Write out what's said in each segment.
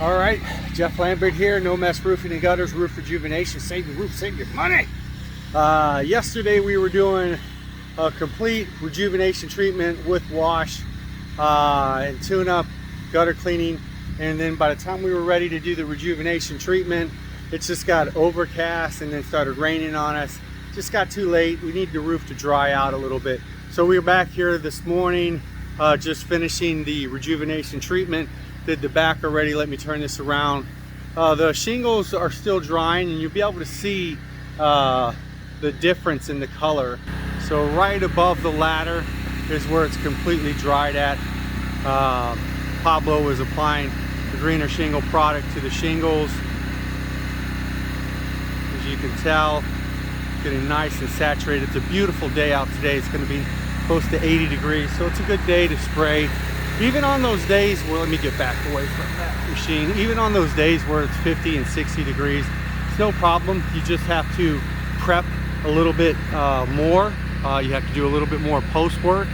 All right, Jeff Lambert here, No Mess Roofing and Gutters, Roof Rejuvenation. Save your roof, save your money. Yesterday we were doing a complete rejuvenation treatment with wash and tune-up, gutter cleaning, and then by the time we were ready to do the rejuvenation treatment, it just got overcast and then started raining on us. Just got too late. We need the roof to dry out a little bit. So we were back here this morning, just finishing the rejuvenation treatment. Did the back already. Let me turn this around. The shingles are still drying and you'll be able to see the difference in the color. So right above the ladder is where it's completely dried at. Pablo is applying the greener shingle product to the shingles. As you can tell, getting nice and saturated. It's a beautiful day out today. It's going to be close to 80 degrees, so it's a good day to spray. Even on those days where, let me get back away from that machine, even on those days where it's 50 and 60 degrees, it's no problem. You just have to prep a little bit more. You have to do a little bit more post work,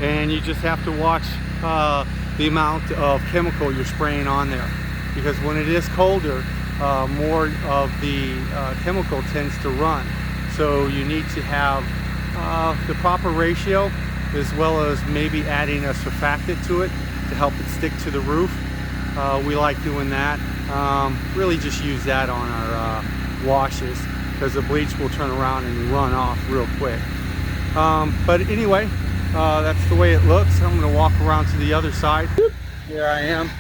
and you just have to watch the amount of chemical you're spraying on there, because when it is colder, more of the chemical tends to run. So you need to have the proper ratio, as well as maybe adding a surfactant to it to help it stick to the roof. We like doing that. Really just use that on our washes, because the bleach will turn around and run off real quick. But anyway, that's the way it looks. I'm gonna walk around to the other side. Here I am.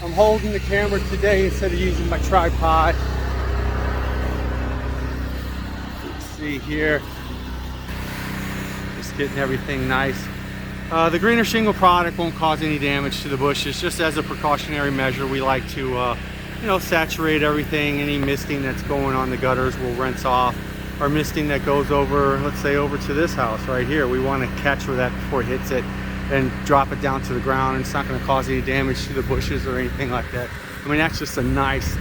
I'm holding the camera today instead of using my tripod. Let's see here. Getting everything nice. The greener shingle product won't cause any damage to the bushes. Just as a precautionary measure, we like to saturate everything. Any misting that's going on the gutters will rinse off. Our misting that goes over, let's say over to this house right here, we want to capture that before it hits it and drop it down to the ground. It's not going to cause any damage to the bushes or anything like that. I mean, that's just a nice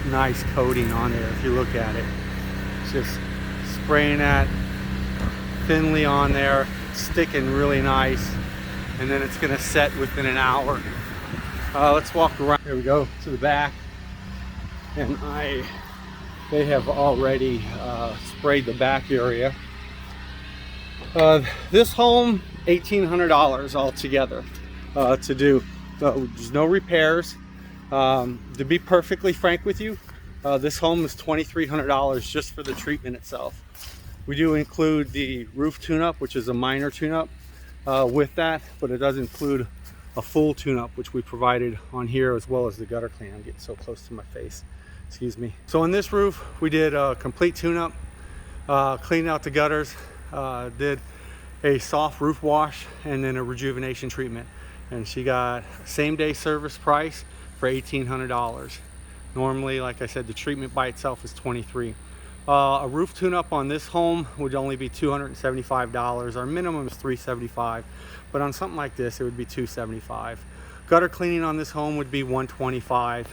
coating on there if you look at it. It's just spraying that thinly on there, sticking really nice, and then it's gonna set within an hour. Let's walk around. Here we go to the back, and they have already sprayed the back area. This home, $1,800 altogether to do. There's no repairs. To be perfectly frank with you, this home is $2,300 just for the treatment itself. We do include the roof tune-up, which is a minor tune-up with that, but it does include a full tune-up, which we provided on here, as well as the gutter clean. I'm getting so close to my face, excuse me. So on this roof, we did a complete tune-up, cleaned out the gutters, did a soft roof wash, and then a rejuvenation treatment. And she got same-day service price for $1,800. Normally, like I said, the treatment by itself is $23. A roof tune-up on this home would only be $275. Our minimum is $375, but on something like this, it would be $275. Gutter cleaning on this home would be $125.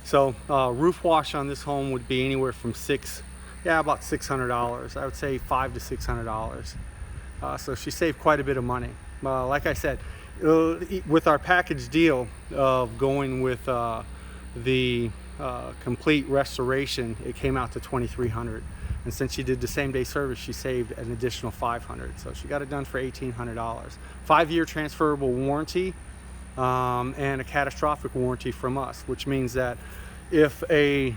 So roof wash on this home would be anywhere from about $600. I would say $500 to $600. So she saved quite a bit of money. Like I said, with our package deal of going with the complete restoration, it came out to $2,300, and since she did the same-day service, she saved an additional $500. So she got it done for $1,800. 5-year transferable warranty, and a catastrophic warranty from us, which means that if a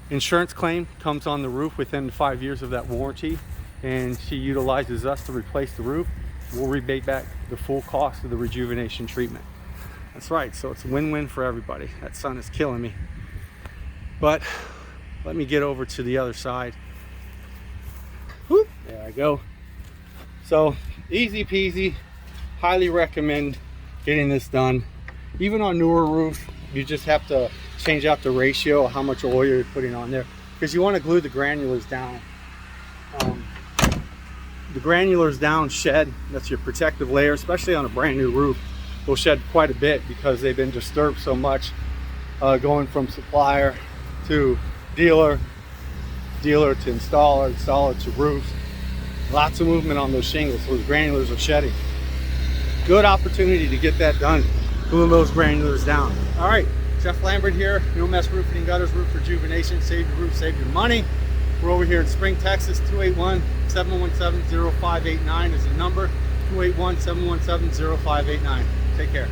insurance claim comes on the roof within 5 years of that warranty, and she utilizes us to replace the roof, we'll rebate back the full cost of the rejuvenation treatment. That's right, so it's a win-win for everybody. That sun is killing me. But let me get over to the other side. Whoop, there I go. So easy peasy, highly recommend getting this done. Even on newer roofs, you just have to change out the ratio of how much oil you're putting on there, because you want to glue the granulars down. The granulars down shed, that's your protective layer, especially on a brand new roof. Will shed quite a bit because they've been disturbed so much, going from supplier to dealer to installer to roofs. Lots of movement on those shingles, so the granulars are shedding. Good opportunity to get that done glue those granulars down. All right, Jeff Lambert here, No Mess Roofing and Gutters, Roof Rejuvenation. Save your roof, save your money. We're over here in Spring, Texas. 281-717-0589 is the number. 281-717-0589. Take care.